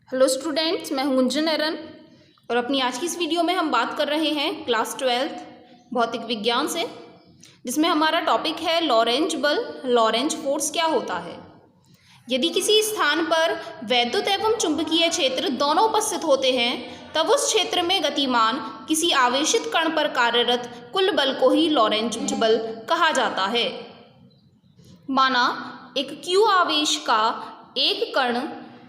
Hello students, मैं हूं गुंजन एरन और अपनी आज की इस वीडियो में हम बात कर रहे हैं क्लास 12 भौतिक विज्ञान से, जिसमें हमारा टॉपिक है लॉरेंज बल। लॉरेंज फोर्स क्या होता है। यदि किसी स्थान पर वैद्युत एवं चुंबकीय क्षेत्र दोनों उपस्थित होते हैं तब उस क्षेत्र में गतिमान किसी आवेशित कण पर कार्यरत कुल बल को ही लॉरेंज बल कहा जाता है। माना एक q आवेश का एक कण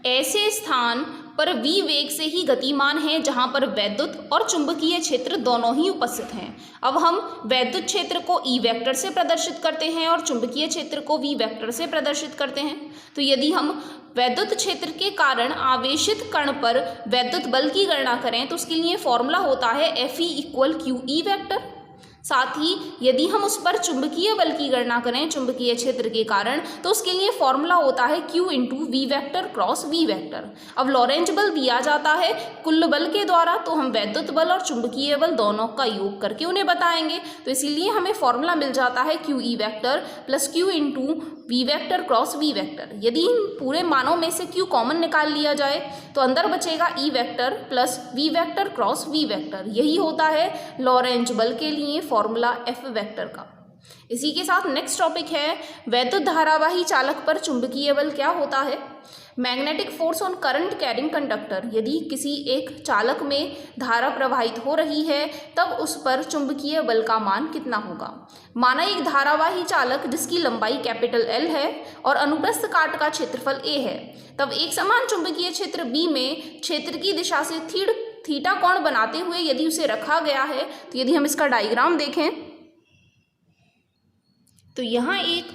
ऐसे स्थान पर v वेग से ही गतिमान है जहां पर वैद्युत और चुंबकीय क्षेत्र दोनों ही उपस्थित हैं। अब हम वैद्युत क्षेत्र को E वेक्टर से प्रदर्शित करते हैं और चुंबकीय क्षेत्र को V वेक्टर से प्रदर्शित करते हैं। तो यदि हम वैद्युत क्षेत्र के कारण आवेशित कण पर वैद्युत बल की गणना करें तो उसके लिए फॉर्मूला होता है Fe = QE वेक्टर। साथ ही यदि हम उस पर चुंबकीय बल की गणना करें चुंबकीय क्षेत्र के कारण तो उसके लिए फॉर्मूला होता है Q × V vector cross V vector. अब लॉरेंज बल दिया जाता है कुल बल के द्वारा, तो हम वैद्युत बल और चुंबकीय बल दोनों का योग करके उन्हें बताएंगे। तो इसीलिए हमें फॉर्मूला मिल जाता है QE vector plus Q × V vector cross V vector. यदि इन पूरे मानों में से Q कॉमन निकाल लिया जाए तो अंदर बचेगा E vector plus V vector cross V vector. यही होता है लॉरेंज बल के लिए फॉर्मूला F वेक्टर का। इसी के साथ नेक्स्ट टॉपिक है वैद्युत धारावाही चालक पर चुंबकीय बल क्या होता है। Magnetic force on current carrying conductor. यदि किसी एक चालक में धारा प्रवाहित हो रही है तब उस पर चुंबकीय बल का मान कितना होगा। माना एक धारावाही चालक जिसकी लंबाई कैपिटल L है और अनुप्रस्थ काट का क्षेत्रफल A है, तब एक समान चुंबकीय क्षेत्र B में क्षेत्र की दिशा से थीटा कोण बनाते हुए यदि उसे रखा गया है, तो यदि हम इसका डायग्राम देखें तो यहाँ एक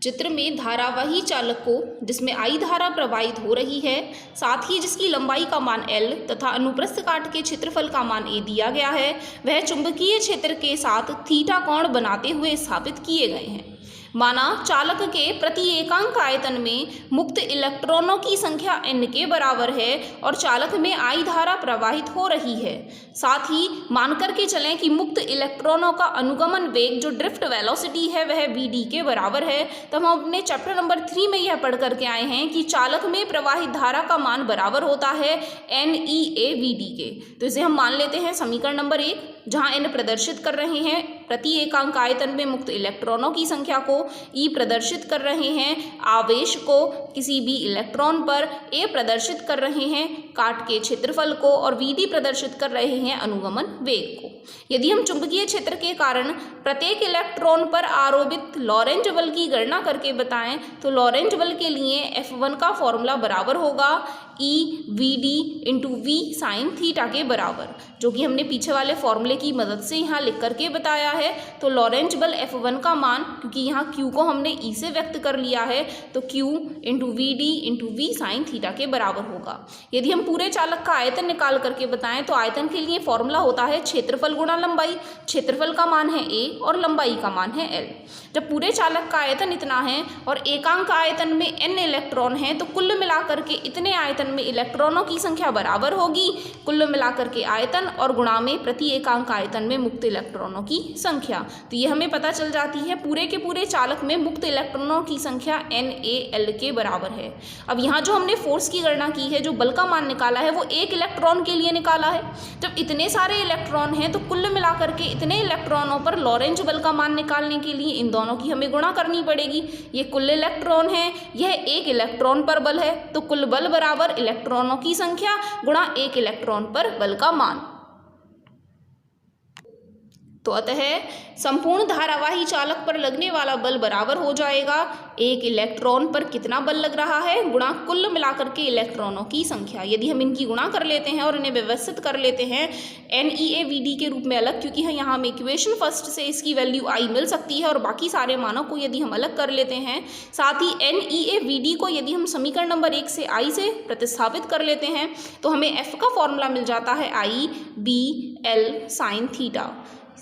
चित्र में धारावाही चालक को जिसमें I धारा प्रवाहित हो रही है, साथ ही जिसकी लंबाई का मान L तथा अनुप्रस्थ काट के क्षेत्रफल का मान A दिया गया है, वह चुंबकीय क्षेत्र के साथ थीटा कोण बनाते हुए स्थापित किए गए हैं। माना चालक के प्रति एकांक आयतन में मुक्त इलेक्ट्रॉनों की संख्या n के बराबर है और चालक में I धारा प्रवाहित हो रही है। साथ ही मानकर के चलें कि मुक्त इलेक्ट्रॉनों का अनुगमन वेग जो ड्रिफ्ट वेलोसिटी है वह vd के बराबर है। तब हम अपने चैप्टर नंबर 3 में यह पढ़ करके आए हैं कि चालक में प्रवाहित धारा का मान बराबर होता है NEAVD के। तो इसे हम मान लेते हैं समीकरण नंबर 1, जहां n प्रदर्शित कर रहे हैं प्रति एकांक आयतन में मुक्त इलेक्ट्रॉनों की संख्या को, E प्रदर्शित कर रहे हैं आवेश को किसी भी इलेक्ट्रॉन पर, A प्रदर्शित कर रहे हैं काट के क्षेत्रफल को और VD प्रदर्शित कर रहे हैं अनुगमन वेग को। यदि हम चुंबकीय क्षेत्र के कारण प्रत्येक इलेक्ट्रॉन पर आरोपित लॉरेंज बल की गणना करके बताएं तो लॉरेंज बल के लिए F1 का फॉर्मूला बराबर होगा EVD × V sin थीटा के बराबर, जो कि हमने पीछे वाले फॉर्मूले की मदद से यहाँ लिख करके बताया है। तो लॉरेंज बल F1 का मान, क्योंकि यहाँ Q को हमने E से व्यक्त कर लिया है, तो Q × VD × V sin theta के बराबर होगा। यदि हम पूरे चालक का आयतन निकाल करके बताएं तो आयतन के लिए फॉर्मूला होता है क्षेत्रफल गुणा लंबाई। क्षेत्रफल का मान है A और लंबाई का मान है L। जब पूरे चालक का आयतन इतना है और एकांक आयतन में n इलेक्ट्रॉन है तो कुल मिलाकर के इतने आयतन में इलेक्ट्रॉनों की संख्या बराबर होगी कुल मिलाकर के आयतन और गुणा में प्रति एकांक आयतन में मुक्त इलेक्ट्रॉनों की संख्या। तो ये हमें पता चल जाती है पूरे के पूरे चालक में मुक्त इलेक्ट्रॉनों की संख्या NaL के बराबर है। अब यहाँ जो हमने फोर्स की गणना की है, जो बल का मान निकाला है, वो एक इलेक्ट्रॉन के लिए निकाला है। जब इतने सारे इलेक्ट्रॉन हैं तो कुल मिलाकर के इतने इलेक्ट्रॉनों पर लॉरेंज बल का मान निकालने के लिए इन दोनों की हमें गुणा करनी पड़ेगी। ये कुल इलेक्ट्रॉन है, यह एक इलेक्ट्रॉन पर बल है, तो कुल बल बराबर इलेक्ट्रॉनों की संख्या गुणा एक इलेक्ट्रॉन पर बल का मान। तो अतः संपूर्ण धारावाही चालक पर लगने वाला बल बराबर हो जाएगा एक इलेक्ट्रॉन पर कितना बल लग रहा है गुणा कुल मिलाकर के इलेक्ट्रॉनों की संख्या। यदि हम इनकी गुणा कर लेते हैं और इन्हें व्यवस्थित कर लेते हैं NEAVD के रूप में अलग, क्योंकि यहाँ हमें इक्वेशन फर्स्ट से इसकी वैल्यू I मिल सकती है और बाकी सारे मानों को यदि हम अलग कर लेते हैं, साथ ही NEAVD को यदि हम समीकरण नंबर 1 से I से प्रतिस्थापित कर लेते हैं तो हमें F का फॉर्मूला मिल जाता है IBL sin थीटा।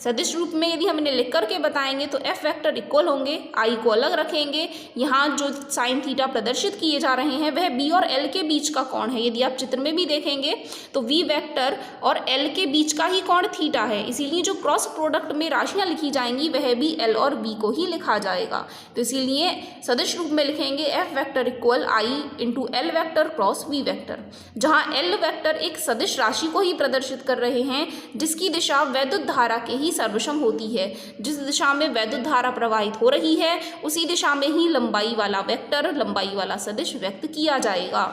सदिश रूप में यदि हम इन्हें लिख करके बताएंगे तो एफ वेक्टर इक्वल होंगे, आई को अलग रखेंगे। यहाँ जो साइन थीटा प्रदर्शित किए जा रहे हैं वह बी और एल के बीच का कोण है। यदि आप चित्र में भी देखेंगे तो वी वेक्टर और एल के बीच का ही कोण थीटा है, इसीलिए जो क्रॉस प्रोडक्ट में राशियाँ लिखी जाएंगी वह भी एल और बी को ही लिखा जाएगा। तो इसीलिए सदिश रूप में लिखेंगे F vector equal I into L vector cross V vector, जहाँ एल वेक्टर एक सदिश राशि को ही प्रदर्शित कर रहे हैं जिसकी दिशा वैद्युत धारा के ही सर्वसम होती है। जिस दिशा में वैद्युत धारा प्रवाहित हो रही है उसी दिशा में ही लंबाई वाला वेक्टर, लंबाई वाला सदिश व्यक्त किया जाएगा।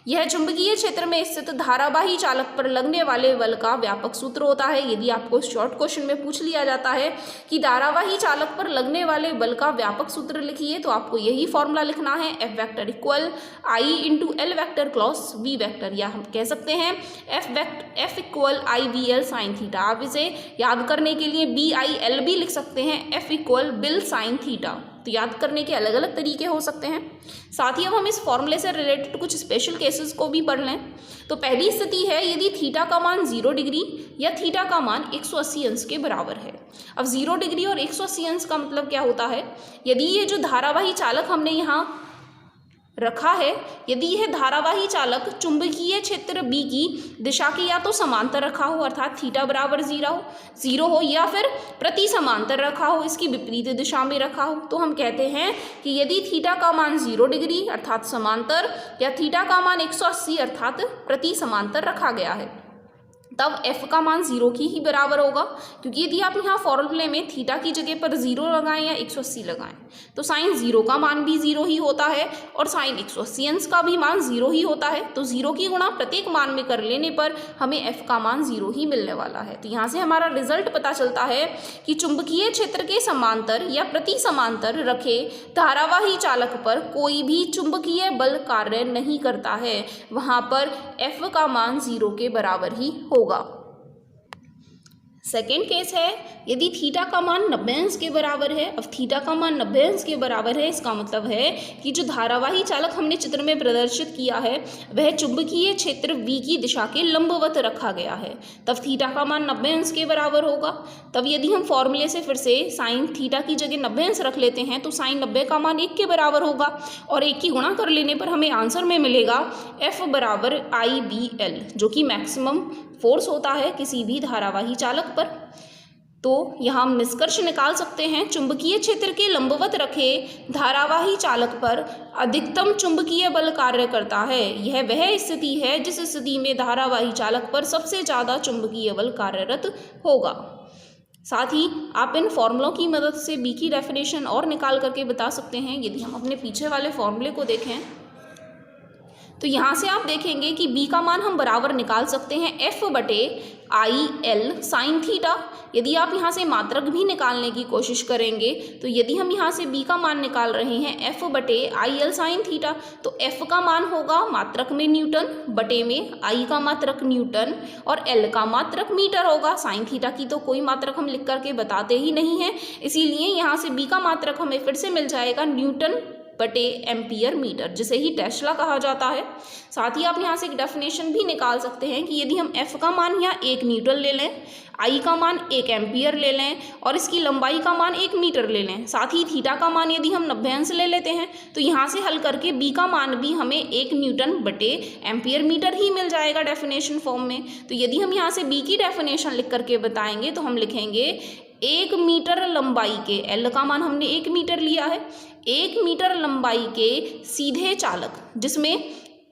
यह चुंबकीय क्षेत्र में स्थित धारावाही चालक पर लगने वाले बल का व्यापक सूत्र होता है। यदि आपको शॉर्ट क्वेश्चन में पूछ लिया जाता है कि धारावाही चालक पर लगने वाले बल का व्यापक सूत्र लिखिए, तो आपको यही फॉर्मूला लिखना है, F vector equal I into L vector cross V vector, या हम कह सकते हैं F equal I V L sine theta. आप इसे याद करने के लिए बी आई एल भी लिख सकते हैं, F equal bill sine theta. तो याद करने के अलग अलग तरीके हो सकते हैं। साथ ही अब हम इस फॉर्मूले से रिलेटेड कुछ स्पेशल केसेस को भी पढ़ लें। तो पहली स्थिति है यदि थीटा का मान 0 डिग्री या थीटा का मान 180 अंश के बराबर है। अब 0 डिग्री और 180 अंश का मतलब क्या होता है? यदि ये जो धारावाही चालक हमने यहाँ रखा है, यदि यह धारावाही चालक चुंबकीय क्षेत्र बी की दिशा के या तो समांतर रखा हो अर्थात थीटा बराबर 0 हो या फिर प्रति समांतर रखा हो, इसकी विपरीत दिशा में रखा हो, तो हम कहते हैं कि यदि थीटा का मान 0 डिग्री अर्थात समांतर या थीटा का मान 180 अर्थात प्रति समांतर रखा गया है, तब f का मान 0 की ही बराबर होगा। क्योंकि यदि आप यहाँ फॉर्मूले में थीटा की जगह पर 0 लगाएं या 180 लगाएं तो साइन 0 का मान भी 0 ही होता है और साइन 180 अंश का भी मान 0 ही होता है। तो 0 की गुणा प्रत्येक मान में कर लेने पर हमें f का मान 0 ही मिलने वाला है। तो यहाँ से हमारा रिजल्ट पता चलता है कि चुंबकीय क्षेत्र के समांतर या प्रति समांतर रखे धारावाही चालक पर कोई भी चुंबकीय बल कार्य नहीं करता है, वहाँ पर f का मान 0 के बराबर ही होगा। सेकेंड केस है यदि थीटा का मान 90 अंश के बराबर है। अब थीटा का मान 90 अंश के बराबर है, इसका मतलब है कि जो धारावाही चालक हमने चित्र में प्रदर्शित किया है वह चुंबकीय क्षेत्र V की दिशा के लंबवत रखा गया है, तब थीटा का मान 90 अंश के बराबर होगा। तब यदि हम फॉर्मूले से फिर से साइन थीटा की जगह 90 अंश रख लेते हैं तो साइन 90 का मान 1 के बराबर होगा और 1 की गुणा कर लेने पर हमें आंसर में मिलेगा F बराबर IBL, जो कि मैक्सिमम फोर्स होता है किसी भी धारावाही चालक पर। तो यहाँ हम निष्कर्ष निकाल सकते हैं चुंबकीय क्षेत्र के लंबवत रखे धारावाही चालक पर अधिकतम चुंबकीय बल कार्य करता है। यह वह स्थिति है जिस स्थिति में धारावाही चालक पर सबसे ज़्यादा चुंबकीय बल कार्यरत होगा। साथ ही आप इन फॉर्मूलों की मदद से बी की डेफिनेशन और निकाल करके बता सकते हैं। यदि हम अपने पीछे वाले फॉर्मूले को देखें तो यहाँ से आप देखेंगे कि b का मान हम बराबर निकाल सकते हैं f बटे आई एल साइन थीटा। यदि आप यहाँ से मात्रक भी निकालने की कोशिश करेंगे तो यदि हम यहाँ से b का मान निकाल रहे हैं f बटे आई एल साइन थीटा तो f का मान होगा मात्रक में न्यूटन, बटे में i का मात्रक न्यूटन और l का मात्रक मीटर होगा। साइन थीटा की तो कोई मात्रक हम लिख करके बताते ही नहीं हैं, इसीलिए यहाँ से b का मात्रक हमें फिर से मिल जाएगा न्यूटन बटे एम्पियर मीटर, जिसे ही टेस्ला कहा जाता है। साथ ही आप यहाँ से एक डेफिनेशन भी निकाल सकते हैं कि यदि हम f का मान यहाँ 1 न्यूटन ले लें, i का मान 1 एम्पियर ले लें और इसकी लंबाई का मान 1 मीटर ले लें, साथ ही थीटा का मान यदि हम 90 अंश ले लेते हैं तो यहाँ से हल करके b का मान भी हमें 1 न्यूटन बटे एम्पियर मीटर ही मिल जाएगा डेफिनेशन फॉर्म में। तो यदि हम यहाँ से b की डेफिनेशन लिख करके बताएंगे तो हम लिखेंगे 1 मीटर लंबाई के, l का मान हमने 1 मीटर लिया है, 1 मीटर लंबाई के सीधे चालक जिसमें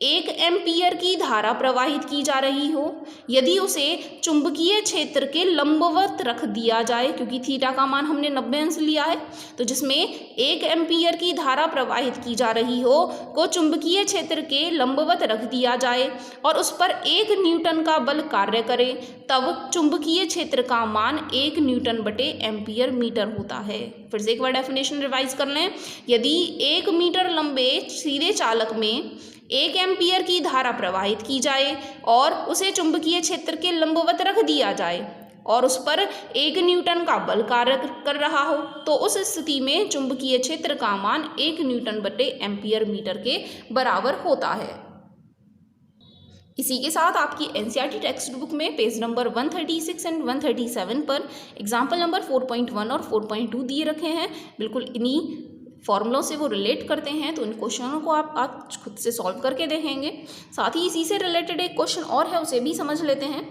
1 एम्पियर की धारा प्रवाहित की जा रही हो, यदि उसे चुंबकीय क्षेत्र के लंबवत रख दिया जाए, क्योंकि थीटा का मान हमने 90 अंश लिया है, तो जिसमें 1 एम्पियर की धारा प्रवाहित की जा रही हो को चुंबकीय क्षेत्र के लंबवत रख दिया जाए और उस पर 1 न्यूटन का बल कार्य करे, तब चुंबकीय क्षेत्र का मान 1 न्यूटन बटे एम्पियर मीटर होता है। फिर से एक बार डेफिनेशन रिवाइज कर लें। यदि 1 मीटर लंबे सीधे चालक में 1 एम्पियर की धारा प्रवाहित की जाए और उसे चुंबकीय क्षेत्र के लंबवत रख दिया जाए और उस पर 1 न्यूटन का बल कार्य कर रहा हो, तो उस स्थिति में चुंबकीय क्षेत्र का मान 1 न्यूटन बटे एम्पियर मीटर के बराबर होता है। इसी के साथ आपकी एनसीईआरटी टेक्स्ट बुक में पेज नंबर 136 एंड 137 पर एग्जाम्पल नंबर 4.1 और 4.2 दिए रखे हैं। बिल्कुल इन्हीं फॉर्मूलों से वो रिलेट करते हैं, तो इन क्वेश्चनों को आप आज खुद से सॉल्व करके देखेंगे। साथ ही इसी से रिलेटेड एक क्वेश्चन और है, उसे भी समझ लेते हैं।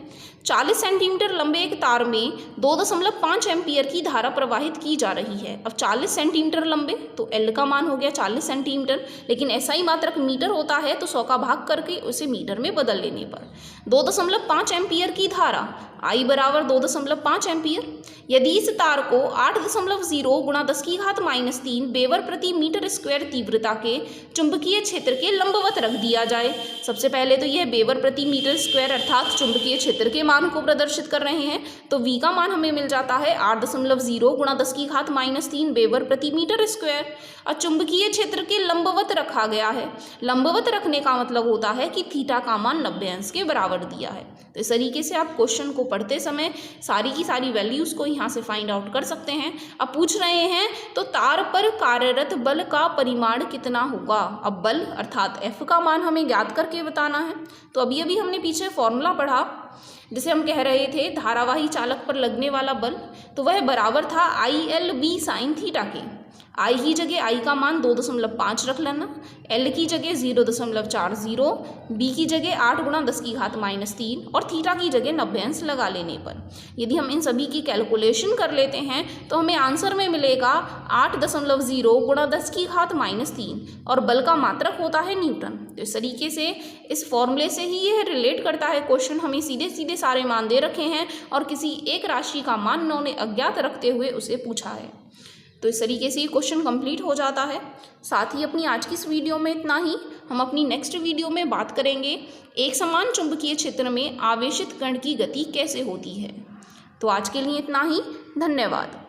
40 सेंटीमीटर लंबे एक तार में 2.5 एम्पियर की धारा प्रवाहित की जा रही है। अब 40 सेंटीमीटर लंबे, तो एल का मान हो गया 40 सेंटीमीटर, लेकिन ऐसा ही मात्रक मीटर होता है तो 100 का भाग करके उसे मीटर में बदल लेने पर 2.5 एम्पियर की धारा I बराबर 2.5 एम्पियर। यदि इस तार को 8.0 गुणा 10⁻³ वेबर प्रति मीटर स्क्वायर तीव्रता के चुंबकीय क्षेत्र के लंबवत रख दिया जाए। सबसे पहले तो यह वेबर प्रति मीटर स्क्वायर अर्थात चुंबकीय क्षेत्र के मान को प्रदर्शित कर रहे हैं, तो V का मान हमें मिल जाता है 8.0 गुणा 10⁻³ वेबर प्रति मीटर स्क्वायर। और चुंबकीय क्षेत्र के लंबवत रखा गया है। लंबवत रखने का मतलब होता है कि थीटा का मान 90 अंश के बराबर दिया है। तो इस तरीके से आप क्वेश्चन को पढ़ते समय सारी की सारी वैल्यूज़ को यहाँ से फाइंड आउट कर सकते हैं। अब पूछ रहे हैं तो तार पर कार्यरत बल का परिमाण कितना होगा। अब बल अर्थात F का मान हमें ज्ञात करके बताना है। तो अभी अभी हमने पीछे फॉर्मूला पढ़ा जिसे हम कह रहे थे धारावाही चालक पर लगने वाला बल, तो वह बराबर था IL/B sin थीटा के। I की जगह I का मान 2.5 रख लेना, L की जगह 0.40, B की जगह 8 गुणा 10⁻³ और थीटा की जगह 90 अंश लगा लेने पर यदि हम इन सभी की कैलकुलेशन कर लेते हैं तो हमें आंसर में मिलेगा 8.0 गुणा 10⁻³ और बल का मात्रक होता है न्यूटन। तो इस तरीके से इस फॉर्मूले से ही यह रिलेट करता है क्वेश्चन। हमें सीधे सीधे सारे मान दे रखे हैं और किसी एक राशि का मान उन्होंने अज्ञात रखते हुए उसे पूछा है। तो इस तरीके से ये क्वेश्चन कंप्लीट हो जाता है। साथ ही अपनी आज की इस वीडियो में इतना ही। हम अपनी नेक्स्ट वीडियो में बात करेंगे एक समान चुंबकीय क्षेत्र में आवेशित कण की गति कैसे होती है। तो आज के लिए इतना ही। धन्यवाद।